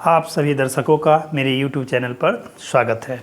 आप सभी दर्शकों का मेरे YouTube चैनल पर स्वागत है।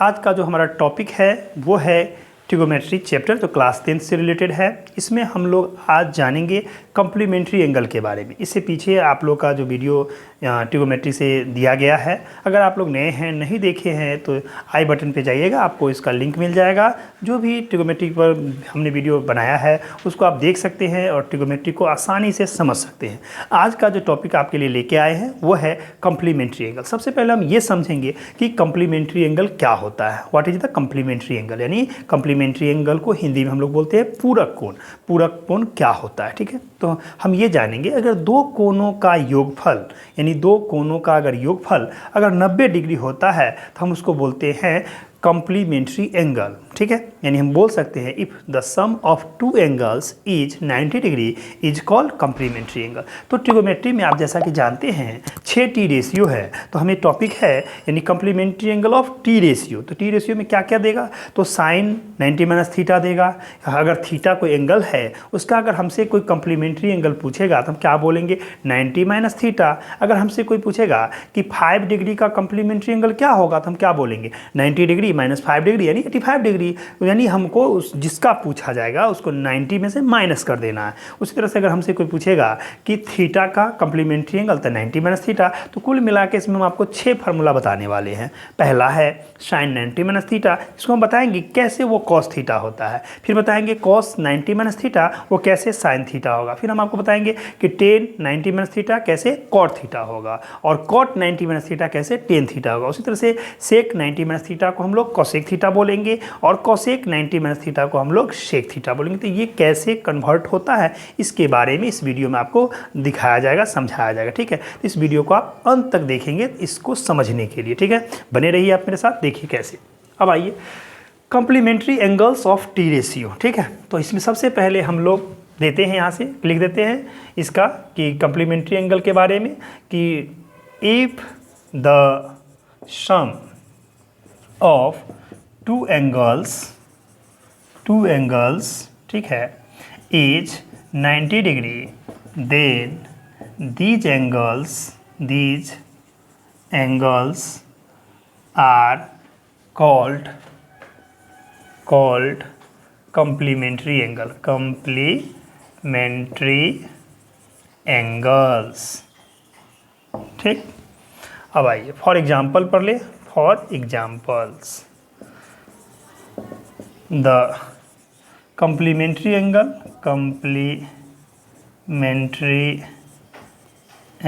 आज का जो हमारा टॉपिक है वो है ट्रिगोमेट्री चैप्टर, जो क्लास 10 से रिलेटेड है। इसमें हम लोग आज जानेंगे कॉम्प्लीमेंट्री एंगल के बारे में। इससे पीछे आप लोग का जो वीडियो ट्रिगोमेट्री से दिया गया है, अगर आप लोग नए हैं, नहीं देखे हैं तो आई बटन पे जाइएगा, आपको इसका लिंक मिल जाएगा। जो भी ट्रिगोमेट्री पर हमने वीडियो बनाया है उसको आप देख सकते हैं और ट्रिगोमेट्री को आसानी से समझ सकते हैं। आज का जो टॉपिक आपके लिए लेके आए हैं वो है कॉम्प्लीमेंट्री एंगल। सबसे पहले हम ये समझेंगे कि कॉम्प्लीमेंट्री एंगल क्या होता है। What is the complementary angle, यानी कॉम्प्लीमेंट्री एंगल को हिंदी में हम लोग बोलते हैं पूरक कोण। पूरक कोण क्या होता है, ठीक है। तो हम ये जानेंगे, अगर दो कोणों का योगफल, यानी दो कोणों का अगर योगफल अगर 90 डिग्री होता है तो हम उसको बोलते हैं कॉम्प्लीमेंट्री एंगल, ठीक है। यानी हम बोल सकते हैं if the sum of two angles is 90 degree is called complementary angle. तो ट्रिगोमेट्री में आप जैसा कि जानते हैं 6T रेशियो है, तो हमें टॉपिक है यानी complementary angle of T ratio. तो T रेशियो में क्या क्या देगा, तो साइन 90 माइनस थीटा देगा। अगर थीटा कोई एंगल है उसका अगर हमसे कोई कॉम्प्लीमेंट्री एंगल पूछेगा तो हम क्या बोलेंगे, 90 माइनस थीटा। अगर हमसे कोई पूछेगा कि 5 डिग्री का कॉम्प्लीमेंट्री एंगल क्या होगा तो हम क्या बोलेंगे, 90 डिग्री माइनस 5 डिग्री यानी 85 डिग्री। यानी हमको जिसका पूछा जाएगा उसको 90 में से माइनस कर देना है। उसी तरह से अगर हमसे कोई पूछेगा कि थीटा का कॉम्प्लीमेंट्री एंगल तो 90 माइनस थीटा, तो कुल मिला के इसमें हम आपको 6 फार्मूला बताने वाले हैं। पहला है साइन 90 माइनस थीटा, इसको हम बताएंगे कैसे वो कॉस थीटा होता है। फिर बताएंगे कॉस 90 माइनस थीटा वो कैसे साइन थीटा होगा। फिर हम आपको बताएंगे कि टेन 90 माइनस थीटा कैसे कॉट थीटा होगा, और कॉट 90 माइनस थीटा कैसे टेन थीटा होगा। उसी तरह से सेक 90 माइनस थीटा को हम लोग कोसेक थीटा बोलेंगे, और कोसेक 90 माइनस थीटा को हम लोग सेक थीटा बोलेंगे। तो ये कैसे कन्वर्ट होता है इसके बारे में इस वीडियो में आपको दिखाया जाएगा, समझाया जाएगा, ठीक है। इस वीडियो को आप अंत तक देखेंगे इसको समझने के लिए, ठीक है। बने रहिए आप मेरे साथ, देखिए कैसे। अब आइए complementary angles of T ratio, ठीक है। तो इसमें सबसे पहले हम लोग देते हैं, यहाँ से लिख देते हैं इसका कि कॉम्प्लीमेंट्री एंगल के बारे में कि if the sum of two angles, ठीक है, is 90 degree, then these angles are called complementary angles, ठीक। अब आइए फॉर एग्जाम्पल पर ले, for examples the complementary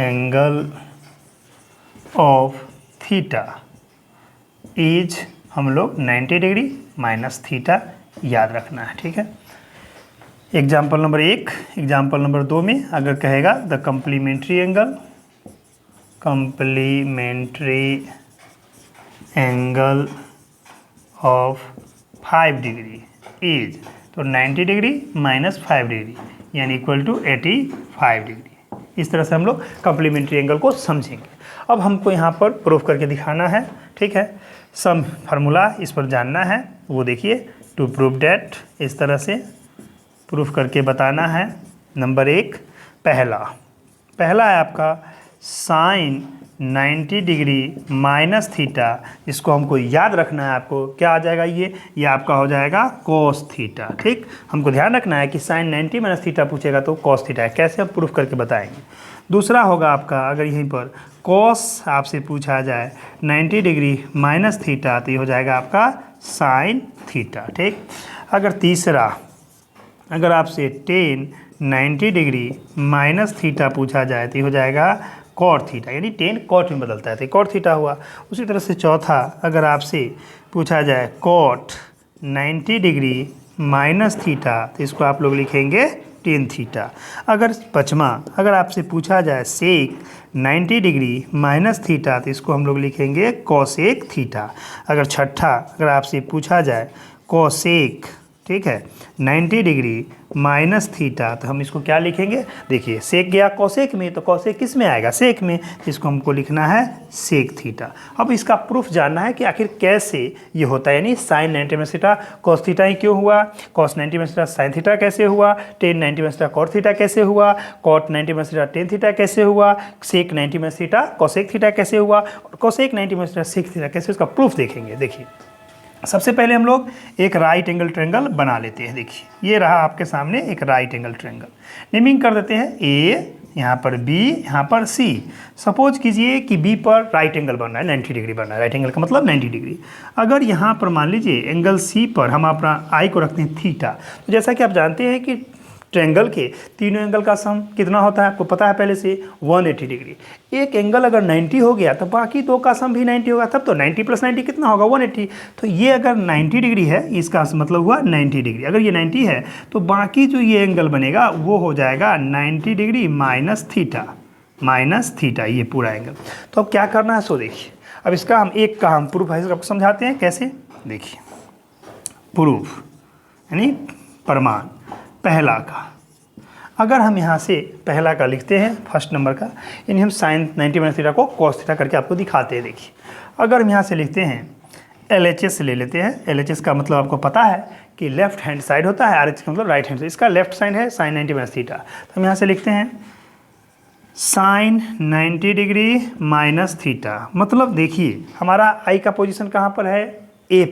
angle of theta is, हम लोग 90 डिग्री माइनस थीटा याद रखना है, ठीक है। एग्जाम्पल नंबर 1, एग्जाम्पल नंबर 2 में अगर कहेगा the complementary angle of 5 degree is, तो 90 डिग्री माइनस 5 डिग्री यानी इक्वल टू 85 डिग्री। इस तरह से हम लोग कॉम्प्लीमेंट्री एंगल को समझेंगे। अब हमको यहाँ पर प्रूफ करके दिखाना है, ठीक है। सम फार्मूला इस पर जानना है, वो देखिए टू प्रूव डैट, इस तरह से प्रूफ करके बताना है। नंबर 1, पहला है आपका साइन 90 डिग्री माइनस थीटा, इसको हमको याद रखना है। आपको क्या आ जाएगा, ये आपका हो जाएगा कॉस थीटा, ठीक। हमको ध्यान रखना है कि साइन 90 माइनस थीटा पूछेगा तो कॉस थीटा है। कैसे हम प्रूफ करके बताएंगे। दूसरा होगा आपका, अगर यहीं पर कॉस आपसे पूछा जाए 90 डिग्री माइनस थीटा तो ये हो जाएगा आपका साइन थीटा, ठीक। अगर तीसरा, अगर आपसे टेन 90 डिग्री माइनस थीटा पूछा जाए तो ये हो जाएगा कॉट थीटा, यानी टेन कॉट में बदलता है तो कॉट थीटा हुआ। उसी तरह से चौथा, अगर आपसे पूछा जाए कॉट 90 डिग्री माइनस थीटा तो इसको आप लोग लिखेंगे टेन थीटा। अगर पाँचवा, अगर आपसे पूछा जाए सेक 90 डिग्री माइनस थीटा तो इसको हम लोग लिखेंगे कॉसेक थीटा। अगर छठा, अगर आपसे पूछा जाए कॉसेक, ठीक है, 90 डिग्री माइनस थीटा, तो हम इसको क्या लिखेंगे, देखिए सेक गया कॉसेक में, तो कॉसेक किस में आएगा, सेक में, इसको हमको लिखना है सेक थीटा। अब इसका प्रूफ जानना है कि आखिर कैसे ये होता है, यानी sine 90 minus theta cos theta ही क्यों हुआ, cos 90 minus theta sine theta कैसे हुआ, tan 90 minus theta cot theta कैसे हुआ, cot 90 minus theta tan theta कैसे हुआ, sec 90 minus theta cosec theta कैसे हुआ, और cosec 90 minus theta sec theta कैसे, उसका प्रूफ देखेंगे। देखिए सबसे पहले हम लोग एक राइट एंगल ट्रायंगल बना लेते हैं। देखिए ये रहा आपके सामने एक राइट एंगल ट्रायंगल, नेमिंग कर देते हैं ए, यहाँ पर बी, यहाँ पर सी। सपोज कीजिए कि बी पर राइट एंगल बन रहा है, 90 डिग्री बन रहा है, राइट एंगल का मतलब 90 डिग्री। अगर यहाँ पर मान लीजिए एंगल सी पर हम अपना आई को रखते हैं थीटा, तो जैसा कि आप जानते हैं कि ट्रायंगल के तीनों एंगल का सम कितना होता है, आपको पता है पहले से, 180 डिग्री। एक एंगल अगर 90 हो गया तो बाकी दो का सम भी 90 होगा, तब तो 90 + 90 कितना होगा, 180। तो ये अगर 90 डिग्री है, इसका मतलब हुआ 90 डिग्री। अगर ये 90 है तो बाकी जो ये एंगल बनेगा वो हो जाएगा 90 डिग्री माइनस थीटा, ये पूरा एंगल। तो अब क्या करना है, सो देखिए अब इसका हम एक का हम प्रूफ है आपको समझाते हैं कैसे। देखिए प्रूफ यानी प्रमाण पहला का, अगर हम यहाँ से पहला का लिखते हैं फर्स्ट नंबर का, यानी हम साइन 90 माइनस थीटा को कॉस थीटा करके आपको दिखाते हैं। देखिए अगर हम यहाँ से लिखते हैं LHS ले लेते हैं, LHS का मतलब आपको पता है कि लेफ्ट हैंड साइड होता है, RH का मतलब राइट हैंड साइड, इसका लेफ्ट साइड है साइन 90 माइनस थीटा। तो हम यहाँ से लिखते हैं साइन 90 डिग्री माइनस थीटा, मतलब देखिए हमारा आई का पोजीशन कहाँ पर है, ए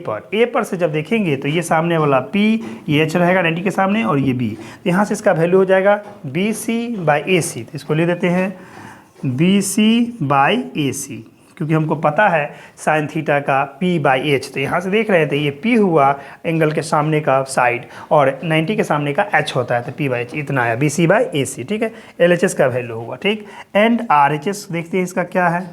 पर से जब देखेंगे तो ये सामने वाला P, ये H रहेगा 90 के सामने, और ये B, तो यहाँ से इसका वैल्यू हो जाएगा BC/AC। तो इसको ले देते हैं BC/AC, क्योंकि हमको पता है साइन थीटा का P/H। तो यहाँ से देख रहे थे ये P हुआ एंगल के सामने का साइड, और 90 के सामने का H होता है, तो P/H इतना आया, BC/AC, ठीक है। LHS का वैल्यू हुआ, ठीक। एंड RHS देखते हैं इसका क्या है,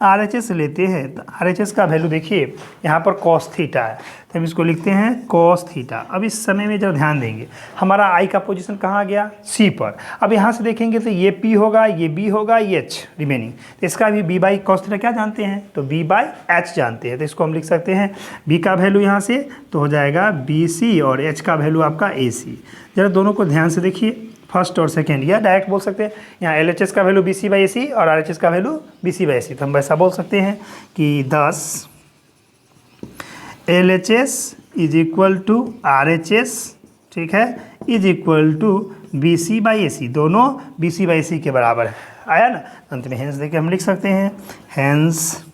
RHS लेते हैं, तो RHS का वैल्यू देखिए यहाँ पर कॉस थीटा है, तो हम इसको लिखते हैं कॉस थीटा। अब इस समय में जब ध्यान देंगे हमारा आई का पोजीशन कहाँ गया, C पर। अब यहाँ से देखेंगे तो ये P होगा, ये B होगा, ये H रिमेनिंग, तो इसका भी B/cos थीटा क्या जानते हैं, तो B/H जानते हैं। तो इसको हम लिख सकते हैं B का वैल्यू यहाँ से तो हो जाएगा BC, और H का वैल्यू आपका AC। जरा दोनों को ध्यान से देखिए, फर्स्ट और सेकेंड, या डायरेक्ट बोल सकते हैं यहाँ LHS का वैल्यू BC/AC और RHS का वैल्यू BC/AC। तो हम वैसा बोल सकते हैं कि 10 LHS is equal to RHS, ठीक है, इज इक्वल टू BC/AC, दोनों BC/AC के बराबर है, आया ना। अंत में हेंस देके हम लिख सकते हैं, हेंस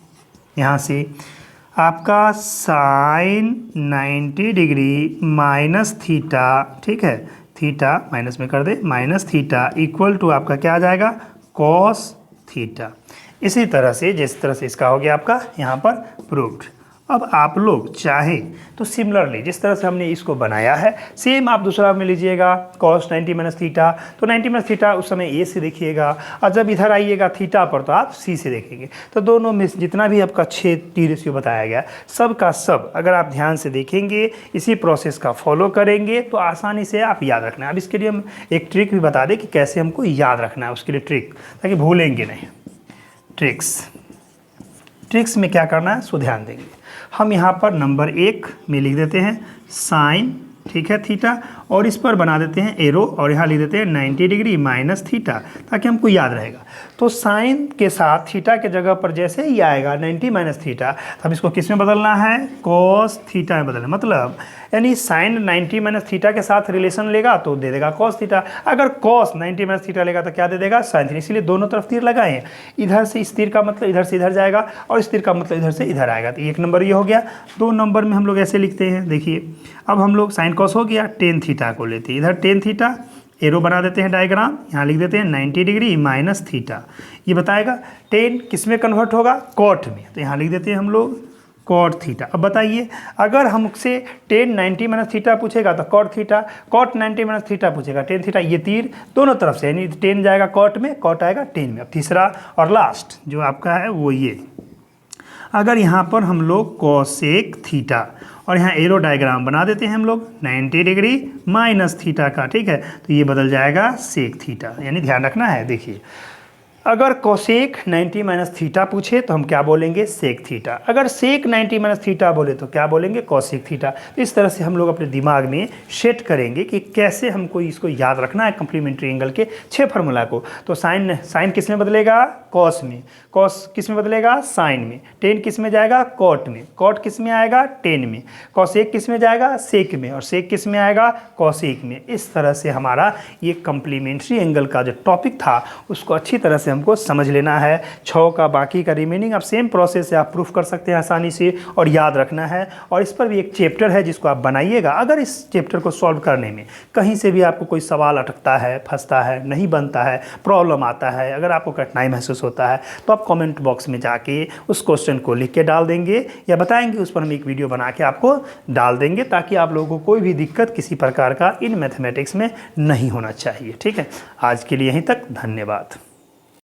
यहाँ से आपका साइन 90 डिग्री माइनस थीटा, ठीक है, थीटा माइनस में कर दे, माइनस थीटा इक्वल टू आपका क्या आ जाएगा, कॉस थीटा। इसी तरह से जिस तरह से इसका हो गया आपका यहाँ पर प्रूव्ड। अब आप लोग चाहें तो सिमिलरली जिस तरह से हमने इसको बनाया है सेम आप दूसरा में लीजिएगा, कॉस 90 माइनस थीटा, तो 90 माइनस थीटा उस समय ए से देखिएगा, और जब इधर आइएगा थीटा पर तो आप सी से देखेंगे। तो दोनों में जितना भी आपका 6T रेशियो बताया गया सब का सब अगर आप ध्यान से देखेंगे, इसी प्रोसेस का फॉलो करेंगे तो आसानी से आप याद रखना है। अब इसके लिए हम एक ट्रिक भी बता दें कि कैसे हमको याद रखना है, उसके लिए ट्रिक, ताकि भूलेंगे नहीं। ट्रिक्स में क्या करना है, सो ध्यान देंगे। हम यहाँ पर नंबर 1 में लिख देते हैं साइन, ठीक है, थीटा, और इस पर बना देते हैं एरो, और यहाँ लिख देते हैं 90 डिग्री माइनस थीटा, ताकि हमको याद रहेगा। तो साइन के साथ थीटा के जगह पर जैसे ही आएगा 90 माइनस थीटा, तब इसको किस में बदलना है, कॉस थीटा में बदलना। मतलब यानी साइन 90 माइनस थीटा के साथ रिलेशन लेगा तो दे देगा कॉस थीटा, अगर कॉस 90 माइनस थीटा लेगा तो क्या दे देगा, साइन थीटा। इसलिए दोनों तरफ तीर लगाए हैं, इधर से इस तीर का मतलब इधर से इधर जाएगा, और इस तीर का मतलब इधर से इधर आएगा। तो 1 नंबर ये हो गया। 2 नंबर में हम लोग ऐसे लिखते हैं, देखिए अब हम लोग साइन कॉस हो गया, टेन थीटा को लेते हैं, इधर टेन थीटा, एरो बना देते हैं डायग्राम, यहाँ लिख देते हैं 90 डिग्री माइनस थीटा। ये बताएगा टेन किस में कन्वर्ट होगा, कॉट में, तो यहाँ लिख देते हैं हम लोग कॉट थीटा। अब बताइए अगर हमसे टेन 90 माइनस थीटा पूछेगा तो cot theta, cot 90 minus theta पूछेगा टेन थीटा, ये तीर दोनों तरफ से, यानी टेन जाएगा कॉट में, कॉट आएगा टेन में। अब तीसरा और लास्ट जो आपका है वो ये, अगर यहाँ पर हम लोग कॉसेक थीटा और यहाँ एरो डायग्राम बना देते हैं हम लोग 90 डिग्री माइनस थीटा का, ठीक है, तो ये बदल जाएगा सेक थीटा। यानी ध्यान रखना है, देखिए अगर कोसेक 90 माइनस थीटा पूछे तो हम क्या बोलेंगे, सेक थीटा। अगर सेक 90 माइनस थीटा बोले तो क्या बोलेंगे, कोसेक थीटा। तो इस तरह से हम लोग अपने दिमाग में सेट करेंगे कि कैसे हमको इसको याद रखना है कम्प्लीमेंट्री एंगल के 6 फार्मूला को। तो साइन किस में बदलेगा, कॉस में, कॉस किस में बदलेगा, साइन में, टेन किस में जाएगा, कॉट में, कॉट किस में आएगा, टेन में, कोसेक किस में जाएगा, सेक में, और सेक किस में आएगा, कोसेक में। इस तरह से हमारा ये कम्प्लीमेंट्री एंगल का जो टॉपिक था उसको अच्छी तरह से हमको समझ लेना है। 6 का बाकी का रिमेनिंग आप सेम प्रोसेस से आप प्रूफ कर सकते हैं आसानी से, और याद रखना है। और इस पर भी एक चैप्टर है जिसको आप बनाइएगा। अगर इस चैप्टर को सॉल्व करने में कहीं से भी आपको कोई सवाल अटकता है, फंसता है, नहीं बनता है, प्रॉब्लम आता है, अगर आपको कठिनाई महसूस होता है तो आप कमेंट बॉक्स में जाके उस क्वेश्चन को लिख के डाल देंगे या बताएंगे, उस पर हम एक वीडियो बना के आपको डाल देंगे, ताकि आप लोगों को कोई भी दिक्कत किसी प्रकार का इन मैथमेटिक्स में नहीं होना चाहिए। ठीक है, आज के लिए यहीं तक, धन्यवाद।